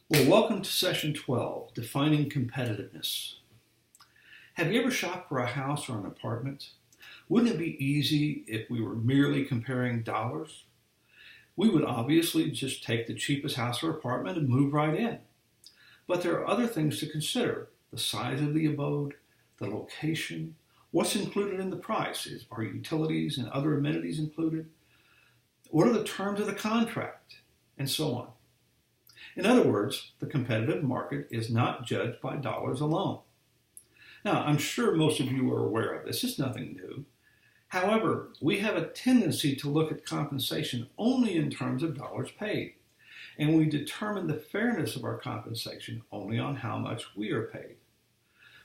Well, welcome to Session 12, Defining Competitiveness. Have you ever shopped for a house or an apartment? Wouldn't it be easy if we were merely comparing dollars? We would obviously just take the cheapest house or apartment and move right in. But there are other things to consider. The size of the abode, the location, what's included in the price. Are utilities and other amenities included? What are the terms of the contract? And so on. In other words, the competitive market is not judged by dollars alone. Now, I'm sure most of you are aware of this. It's nothing new. However, we have a tendency to look at compensation only in terms of dollars paid, and we determine the fairness of our compensation only on how much we are paid.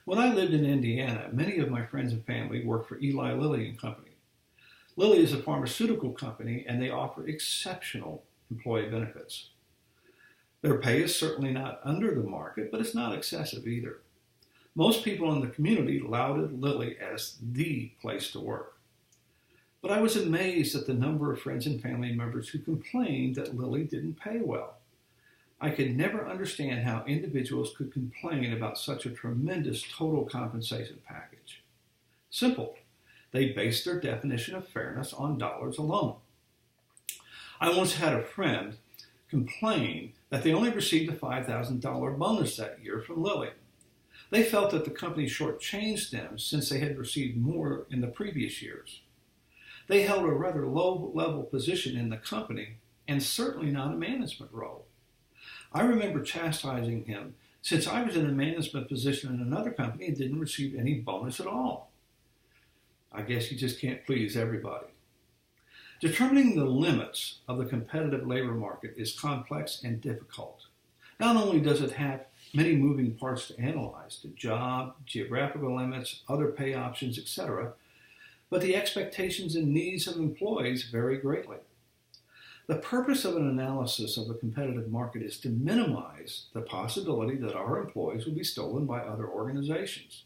When I lived in Indiana, many of my friends and family worked for Eli Lilly and Company. Lilly is a pharmaceutical company, and they offer exceptional employee benefits. Their pay is certainly not under the market, but it's not excessive either. Most people in the community lauded Lilly as the place to work. But I was amazed at the number of friends and family members who complained that Lilly didn't pay well. I could never understand how individuals could complain about such a tremendous total compensation package. Simple. They based their definition of fairness on dollars alone. I once had a friend complain that they only received a $5,000 bonus that year from Lilly. They felt that the company shortchanged them since they had received more in the previous years. They held a rather low-level position in the company and certainly not a management role. I remember chastising him since I was in a management position in another company and didn't receive any bonus at all. I guess you just can't please everybody. Determining the limits of the competitive labor market is complex and difficult. Not only does it have many moving parts to analyze, the job, geographical limits, other pay options, etc., but the expectations and needs of employees vary greatly. The purpose of an analysis of the competitive market is to minimize the possibility that our employees will be stolen by other organizations.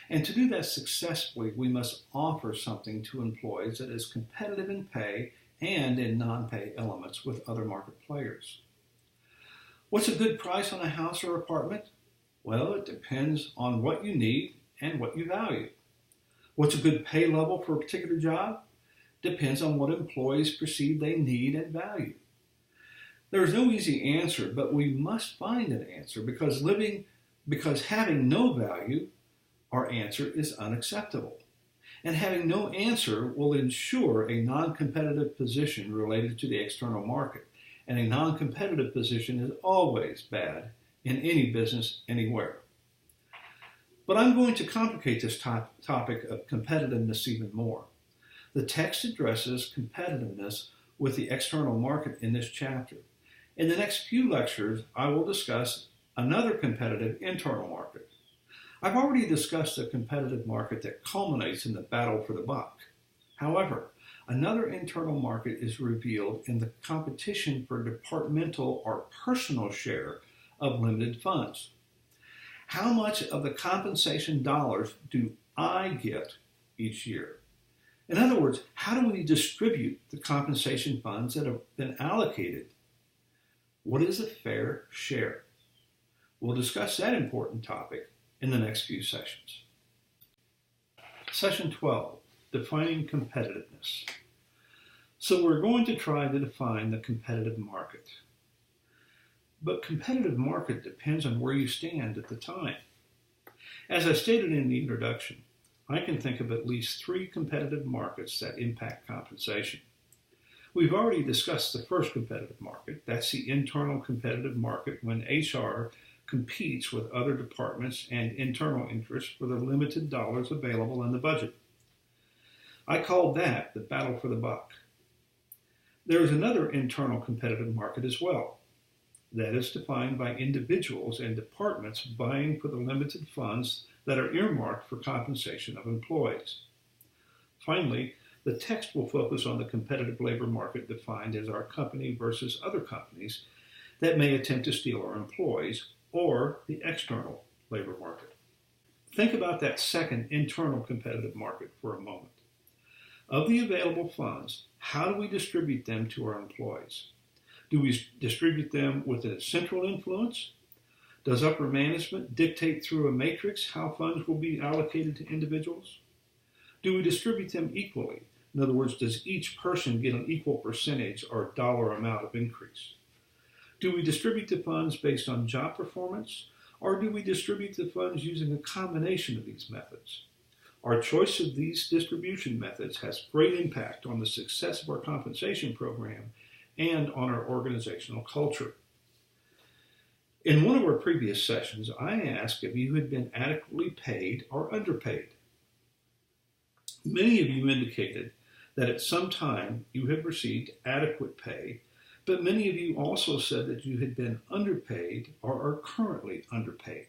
And to do that successfully, we must offer something to employees that is competitive in pay and in non-pay elements with other market players. What's a good price on a house or apartment? Well, it depends on what you need and what you value. What's a good pay level for a particular job? Depends on what employees perceive they need and value. There is no easy answer, but we must find an answer because having no value, our answer is unacceptable. And having no answer will ensure a non-competitive position related to the external market. And a non-competitive position is always bad in any business anywhere. But I'm going to complicate this topic of competitiveness even more. The text addresses competitiveness with the external market in this chapter. In the next few lectures, I will discuss another competitive internal market. I've already discussed the competitive market that culminates in the battle for the buck. However, another internal market is revealed in the competition for departmental or personal share of limited funds. How much of the compensation dollars do I get each year? In other words, how do we distribute the compensation funds that have been allocated? What is a fair share? We'll discuss that important topic in the next few sessions. Session 12, Defining Competitiveness. So we're going to try to define the competitive market. But competitive market depends on where you stand at the time. As I stated in the introduction, I can think of at least 3 competitive markets that impact compensation. We've already discussed the first competitive market. That's the internal competitive market when HR competes with other departments and internal interests for the limited dollars available in the budget. I called that the battle for the buck. There is another internal competitive market as well. That is defined by individuals and departments vying for the limited funds that are earmarked for compensation of employees. Finally, the text will focus on the competitive labor market defined as our company versus other companies that may attempt to steal our employees, or the external labor market. Think about that second internal competitive market for a moment. Of the available funds, how do we distribute them to our employees? Do we distribute them with a central influence, Does upper management dictate through a matrix how funds will be allocated to individuals? Do we distribute them equally? In other words, does each person get an equal percentage or dollar amount of increase? Do we distribute the funds based on job performance, or do we distribute the funds using a combination of these methods? Our choice of these distribution methods has great impact on the success of our compensation program and on our organizational culture. In one of our previous sessions, I asked if you had been adequately paid or underpaid. Many of you indicated that at some time you had received adequate pay, but many of you also said that you had been underpaid or are currently underpaid.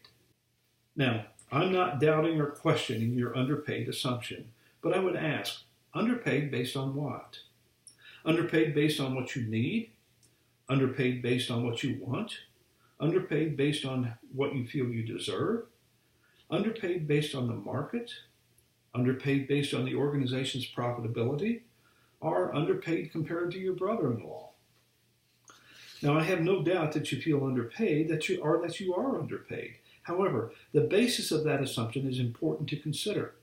Now, I'm not doubting or questioning your underpaid assumption, but I would ask, underpaid based on what? Underpaid based on what you need? Underpaid based on what you want? Underpaid based on what you feel you deserve? Underpaid based on the market? Underpaid based on the organization's profitability? Or underpaid compared to your brother-in-law? Now, I have no doubt that you feel underpaid, that you are underpaid. However, the basis of that assumption is important to consider.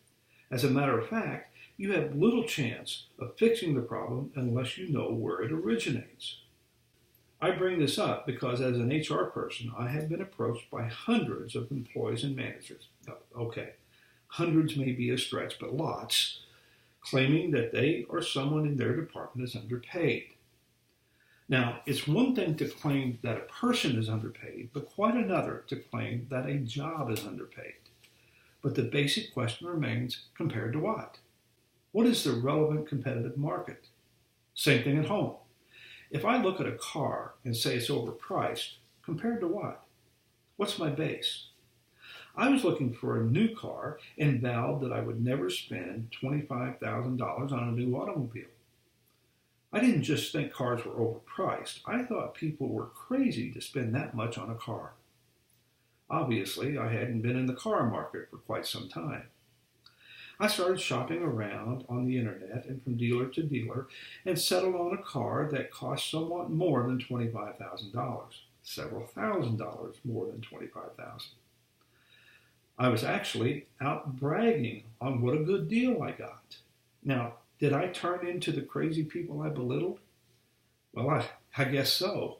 As a matter of fact, you have little chance of fixing the problem unless you know where it originates. I bring this up because as an HR person, I have been approached by hundreds of employees and managers. Okay, hundreds may be a stretch, but lots, claiming that they or someone in their department is underpaid. Now, it's one thing to claim that a person is underpaid, but quite another to claim that a job is underpaid. But the basic question remains, compared to what? What is the relevant competitive market? Same thing at home. If I look at a car and say it's overpriced, compared to what? What's my base? I was looking for a new car and vowed that I would never spend $25,000 on a new automobile. I didn't just think cars were overpriced. I thought people were crazy to spend that much on a car. Obviously, I hadn't been in the car market for quite some time. I started shopping around on the internet and from dealer to dealer and settled on a car that cost somewhat more than $25,000, several $1,000s more than $25,000. I was actually out bragging on what a good deal I got. Now, did I turn into the crazy people I belittled? Well, I guess so.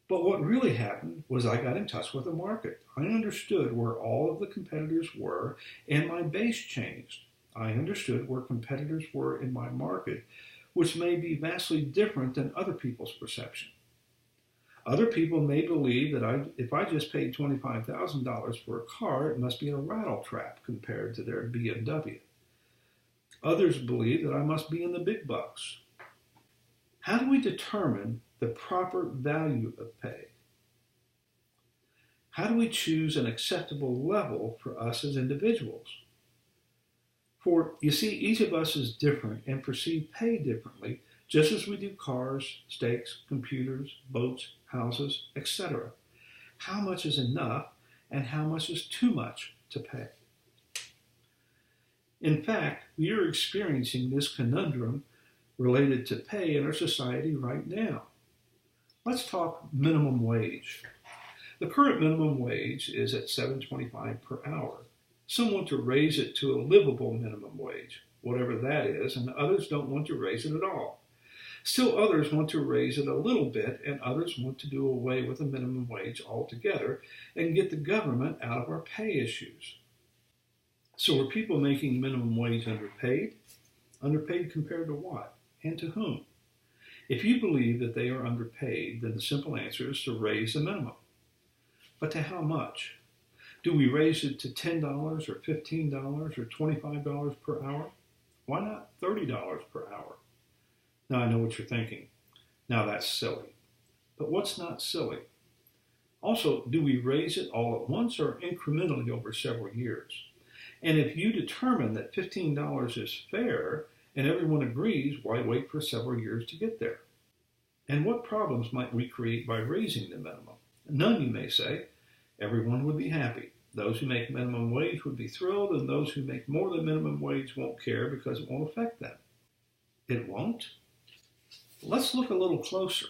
But what really happened was I got in touch with the market. I understood where all of the competitors were, and my base changed. I understood where competitors were in my market, which may be vastly different than other people's perception. Other people may believe that if I just paid $25,000 for a car, it must be a rattle trap compared to their BMW. Others believe that I must be in the big bucks. How do we determine the proper value of pay? How do we choose an acceptable level for us as individuals? For, you see, each of us is different and perceive pay differently, just as we do cars, steaks, computers, boats, houses, etc. How much is enough and how much is too much to pay? In fact, we are experiencing this conundrum related to pay in our society right now. Let's talk minimum wage. The current minimum wage is at $7.25 per hour. Some want to raise it to a livable minimum wage, whatever that is, and others don't want to raise it at all. Still others want to raise it a little bit, and others want to do away with the minimum wage altogether and get the government out of our pay issues. So are people making minimum wage underpaid? Underpaid compared to what? And to whom? If you believe that they are underpaid, then the simple answer is to raise the minimum. But to how much? Do we raise it to $10 or $15 or $25 per hour? Why not $30 per hour? Now I know what you're thinking. Now that's silly. But what's not silly? Also, do we raise it all at once or incrementally over several years? And if you determine that $15 is fair and everyone agrees, why wait for several years to get there? And what problems might we create by raising the minimum? None, you may say. Everyone would be happy. Those who make minimum wage would be thrilled, and those who make more than minimum wage won't care because it won't affect them. It won't? Let's look a little closer.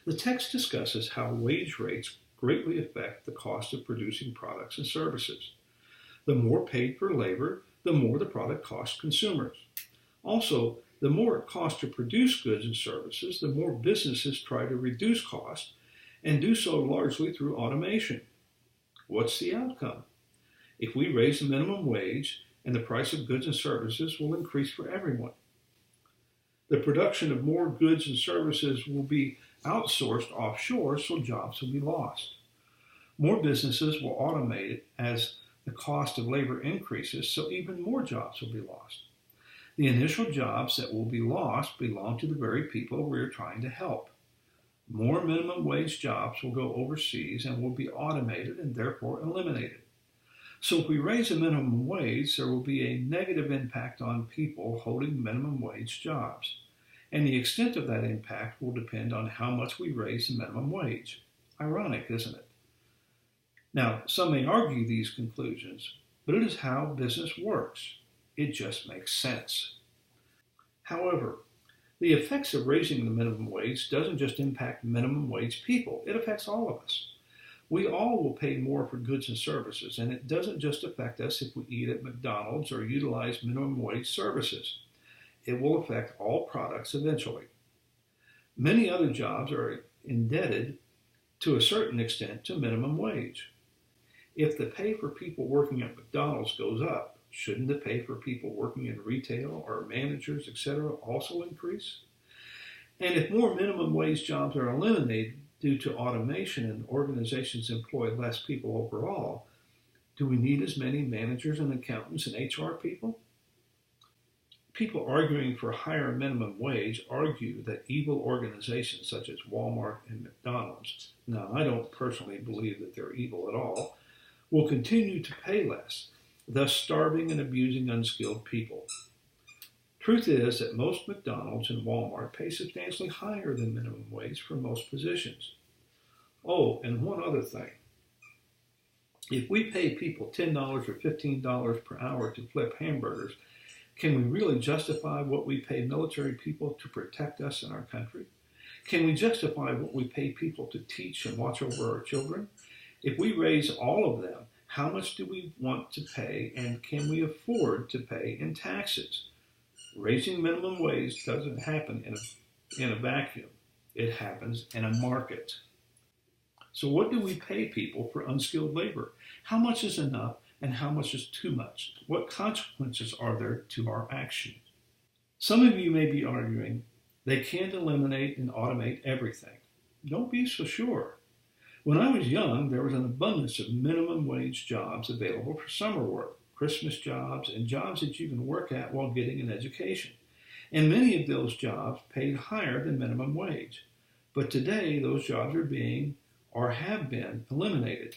The text discusses how wage rates greatly affect the cost of producing products and services. The more paid for labor, the more the product costs consumers. Also, the more it costs to produce goods and services, the more businesses try to reduce costs and do so largely through automation. What's the outcome? If we raise the minimum wage, and the price of goods and services will increase for everyone. The production of more goods and services will be outsourced offshore, so jobs will be lost. More businesses will automate as the cost of labor increases, so even more jobs will be lost. The initial jobs that will be lost belong to the very people we are trying to help. More minimum wage jobs will go overseas and will be automated and therefore eliminated. So if we raise the minimum wage, there will be a negative impact on people holding minimum wage jobs. And the extent of that impact will depend on how much we raise the minimum wage. Ironic, isn't it? Now, some may argue these conclusions, but it is how business works. It just makes sense. However, the effects of raising the minimum wage doesn't just impact minimum wage people, it affects all of us. We all will pay more for goods and services, and it doesn't just affect us if we eat at McDonald's or utilize minimum wage services. It will affect all products eventually. Many other jobs are indebted to a certain extent to minimum wage. If the pay for people working at McDonald's goes up, shouldn't the pay for people working in retail or managers, etc., also increase? And if more minimum wage jobs are eliminated due to automation and organizations employ less people overall, do we need as many managers and accountants and HR people? People arguing for higher minimum wage argue that evil organizations such as Walmart and McDonald's, now I don't personally believe that they're evil at all, will continue to pay less, thus starving and abusing unskilled people. Truth is that most McDonald's and Walmart pay substantially higher than minimum wage for most positions. Oh, and one other thing. If we pay people $10 or $15 per hour to flip hamburgers, can we really justify what we pay military people to protect us in our country? Can we justify what we pay people to teach and watch over our children? If we raise all of them, how much do we want to pay, and can we afford to pay in taxes? Raising minimum wage doesn't happen in a vacuum. It happens in a market. So what do we pay people for unskilled labor? How much is enough and how much is too much? What consequences are there to our action? Some of you may be arguing they can't eliminate and automate everything. Don't be so sure. When I was young, there was an abundance of minimum wage jobs available for summer work, Christmas jobs, and jobs that you can work at while getting an education. And many of those jobs paid higher than minimum wage. But today, those jobs are being or have been eliminated.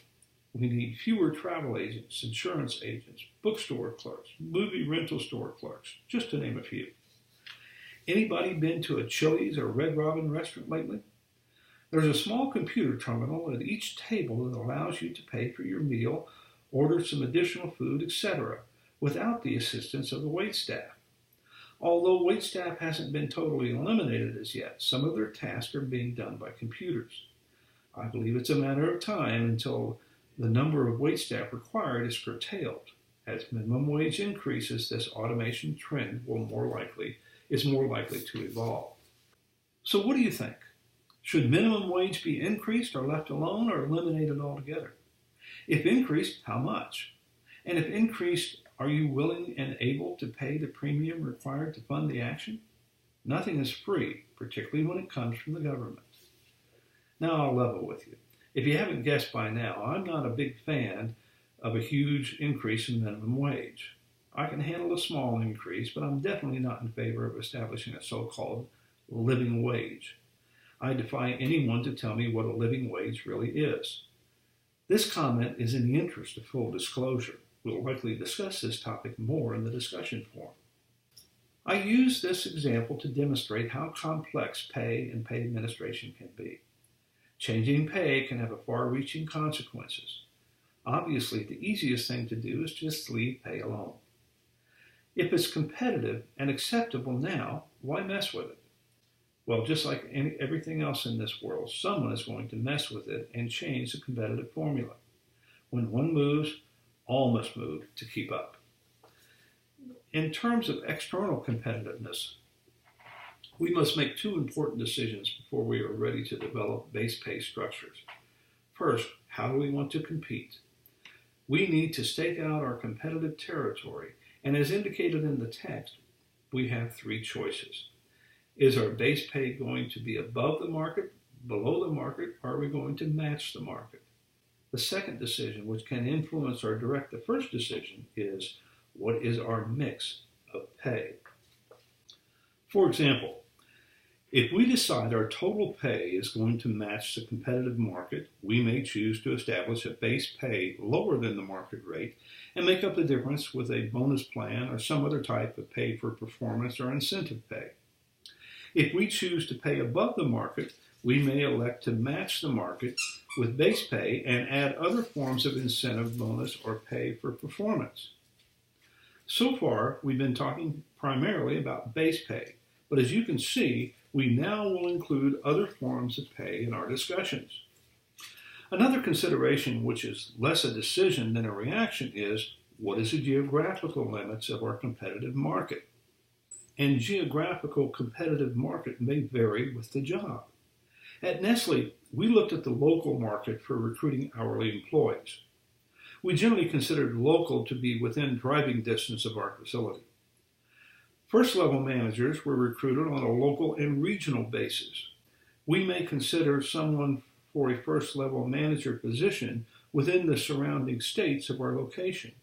We need fewer travel agents, insurance agents, bookstore clerks, movie rental store clerks, just to name a few. Anybody been to a Chili's or Red Robin restaurant lately? There's a small computer terminal at each table that allows you to pay for your meal, order some additional food, etc., without the assistance of the waitstaff. Although waitstaff hasn't been totally eliminated as yet, some of their tasks are being done by computers. I believe it's a matter of time until the number of waitstaff required is curtailed. As minimum wage increases, this automation trend is more likely to evolve. So what do you think? Should minimum wage be increased or left alone or eliminated altogether? If increased, how much? And if increased, are you willing and able to pay the premium required to fund the action? Nothing is free, particularly when it comes from the government. Now I'll level with you. If you haven't guessed by now, I'm not a big fan of a huge increase in minimum wage. I can handle a small increase, but I'm definitely not in favor of establishing a so-called living wage. I defy anyone to tell me what a living wage really is. This comment is in the interest of full disclosure. We'll likely discuss this topic more in the discussion forum. I use this example to demonstrate how complex pay and pay administration can be. Changing pay can have far-reaching consequences. Obviously, the easiest thing to do is just leave pay alone. If it's competitive and acceptable now, why mess with it? Well, just like everything else in this world, someone is going to mess with it and change the competitive formula. When one moves, all must move to keep up. In terms of external competitiveness, we must make two important decisions before we are ready to develop base pay structures. First, how do we want to compete? We need to stake out our competitive territory, and as indicated in the text, we have three choices. Is our base pay going to be above the market, below the market, or are we going to match the market? The second decision, which can influence or direct the first decision, is what is our mix of pay? For example, if we decide our total pay is going to match the competitive market, we may choose to establish a base pay lower than the market rate and make up the difference with a bonus plan or some other type of pay for performance or incentive pay. If we choose to pay above the market, we may elect to match the market with base pay and add other forms of incentive, bonus, or pay for performance. So far, we've been talking primarily about base pay, but as you can see, we now will include other forms of pay in our discussions. Another consideration, which is less a decision than a reaction, is what is the geographical limits of our competitive market? And geographical competitive market may vary with the job. At Nestle, we looked at the local market for recruiting hourly employees. We generally considered local to be within driving distance of our facility. First-level managers were recruited on a local and regional basis. We may consider someone for a first-level manager position within the surrounding states of our location.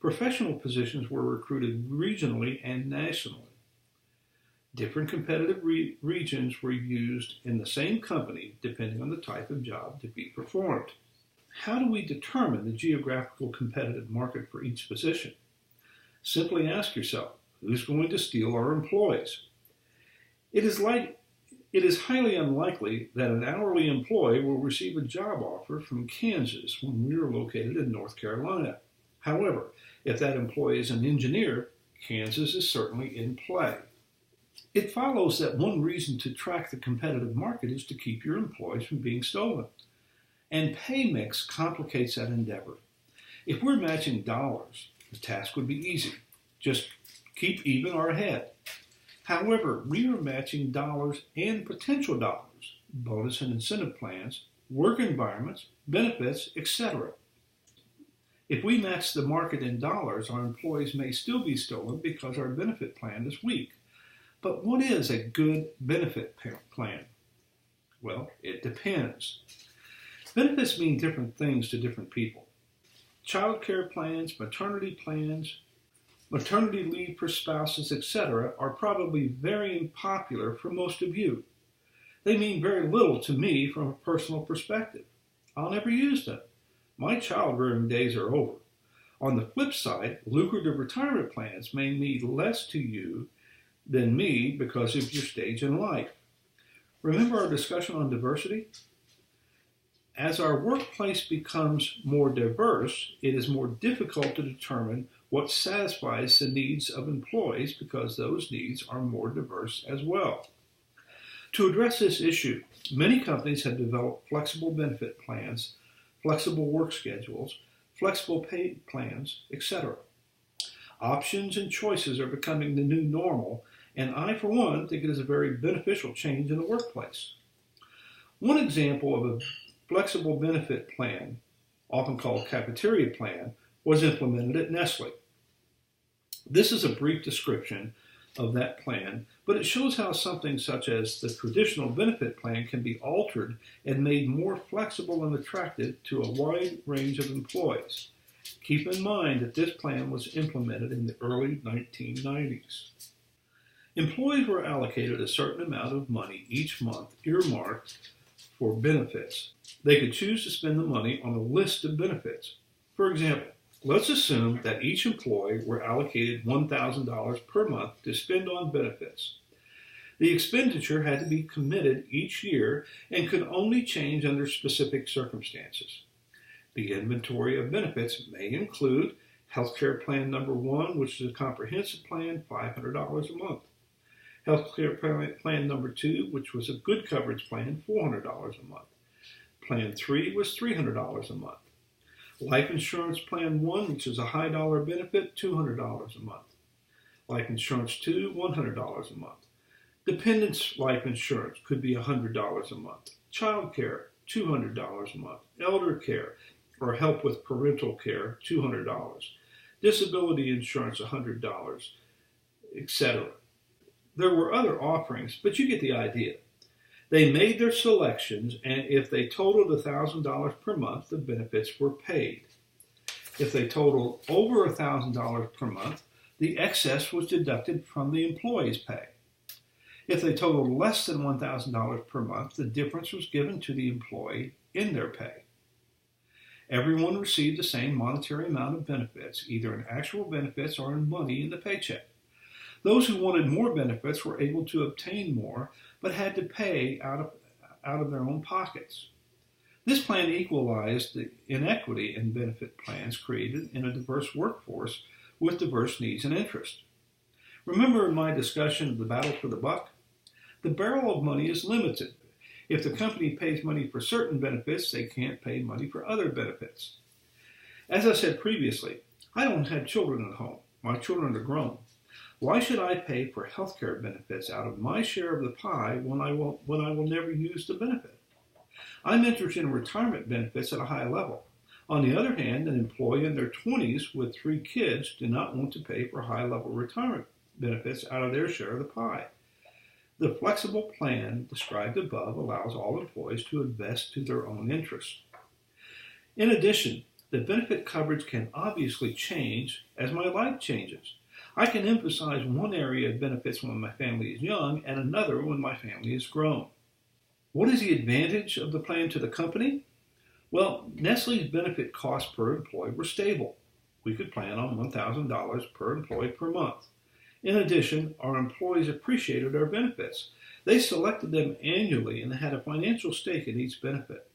Professional positions were recruited regionally and nationally. Different competitive regions were used in the same company depending on the type of job to be performed. How do we determine the geographical competitive market for each position? Simply ask yourself, who's going to steal our employees? It is highly unlikely that an hourly employee will receive a job offer from Kansas when we are located in North Carolina. However, if that employee is an engineer, Kansas is certainly in play. It follows that one reason to track the competitive market is to keep your employees from being stolen. And pay mix complicates that endeavor. If we're matching dollars, the task would be easy. Just keep even or ahead. However, we are matching dollars and potential dollars, bonus and incentive plans, work environments, benefits, etc. If we match the market in dollars, our employees may still be stolen because our benefit plan is weak. But what is a good benefit plan? Well, it depends. Benefits mean different things to different people. Child care plans, maternity leave for spouses, etc. are probably very unpopular for most of you. They mean very little to me from a personal perspective. I'll never use them. My child-rearing days are over. On the flip side, lucrative retirement plans may mean less to you than me because of your stage in life. Remember our discussion on diversity? As our workplace becomes more diverse, it is more difficult to determine what satisfies the needs of employees because those needs are more diverse as well. To address this issue, many companies have developed flexible benefit plans, flexible work schedules, flexible pay plans, etc. Options and choices are becoming the new normal, and I, for one, think it is a very beneficial change in the workplace. One example of a flexible benefit plan, often called cafeteria plan, was implemented at Nestle. This is a brief description of that plan, but it shows how something such as the traditional benefit plan can be altered and made more flexible and attractive to a wide range of employees. Keep in mind that this plan was implemented in the early 1990s. Employees were allocated a certain amount of money each month earmarked for benefits. They could choose to spend the money on a list of benefits. For example, let's assume that each employee were allocated $1,000 per month to spend on benefits. The expenditure had to be committed each year and could only change under specific circumstances. The inventory of benefits may include Healthcare Plan Number 1, which is a comprehensive plan, $500 a month. Healthcare plan number 2, which was a good coverage plan, $400 a month. Plan 3 was $300 a month. Life insurance plan 1, which is a high dollar benefit, $200 a month. Life insurance 2, $100 a month. Dependents life insurance could be $100 a month. Child care, $200 a month. Elder care or help with parental care, $200. Disability insurance, $100, etc. There were other offerings, but you get the idea. They made their selections, and if they totaled $1,000 per month, the benefits were paid. If they totaled over $1,000 per month, the excess was deducted from the employee's pay. If they totaled less than $1,000 per month, the difference was given to the employee in their pay. Everyone received the same monetary amount of benefits, either in actual benefits or in money in the paycheck. Those who wanted more benefits were able to obtain more, but had to pay out of their own pockets. This plan equalized the inequity in benefit plans created in a diverse workforce with diverse needs and interests. Remember in my discussion of the battle for the buck? The barrel of money is limited. If the company pays money for certain benefits, they can't pay money for other benefits. As I said previously, I don't have children at home. My children are grown. Why should I pay for health care benefits out of my share of the pie when I will never use the benefit? I'm interested in retirement benefits at a high level. On the other hand, an employee in their 20s with 3 kids do not want to pay for high-level retirement benefits out of their share of the pie. The flexible plan described above allows all employees to invest to their own interests. In addition, the benefit coverage can obviously change as my life changes. I can emphasize one area of benefits when my family is young and another when my family is grown. What is the advantage of the plan to the company? Well, Nestle's benefit costs per employee were stable. We could plan on $1,000 per employee per month. In addition, our employees appreciated our benefits. They selected them annually and had a financial stake in each benefit.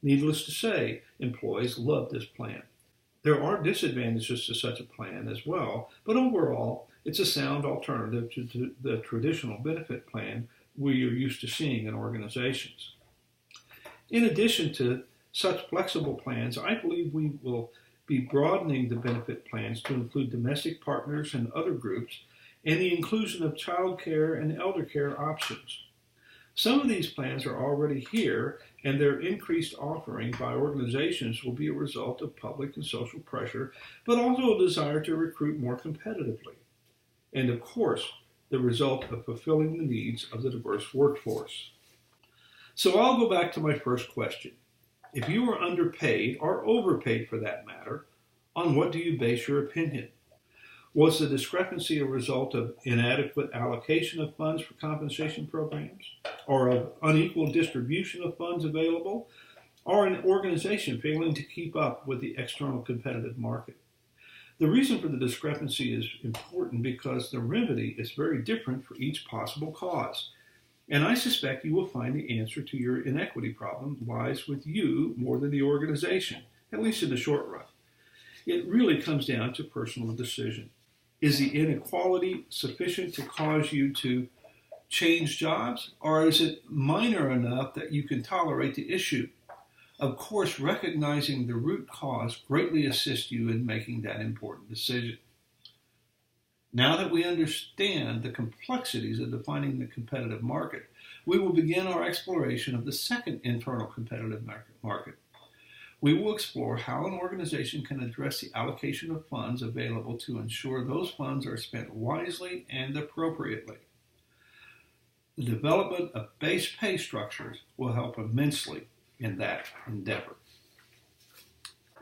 Needless to say, employees loved this plan. There are disadvantages to such a plan as well, but overall, it's a sound alternative to the traditional benefit plan we are used to seeing in organizations. In addition to such flexible plans, I believe we will be broadening the benefit plans to include domestic partners and other groups, and the inclusion of child care and elder care options. Some of these plans are already here, and their increased offering by organizations will be a result of public and social pressure, but also a desire to recruit more competitively. And of course, the result of fulfilling the needs of the diverse workforce. So I'll go back to my first question. If you are underpaid, or overpaid for that matter, on what do you base your opinion? Was the discrepancy a result of inadequate allocation of funds for compensation programs, or of unequal distribution of funds available, or an organization failing to keep up with the external competitive market? The reason for the discrepancy is important because the remedy is very different for each possible cause. And I suspect you will find the answer to your inequity problem lies with you more than the organization, at least in the short run. It really comes down to personal decision. Is the inequality sufficient to cause you to change jobs, or is it minor enough that you can tolerate the issue? Of course, recognizing the root cause greatly assists you in making that important decision. Now that we understand the complexities of defining the competitive market, we will begin our exploration of the second internal competitive market. We will explore how an organization can address the allocation of funds available to ensure those funds are spent wisely and appropriately. The development of base pay structures will help immensely in that endeavor.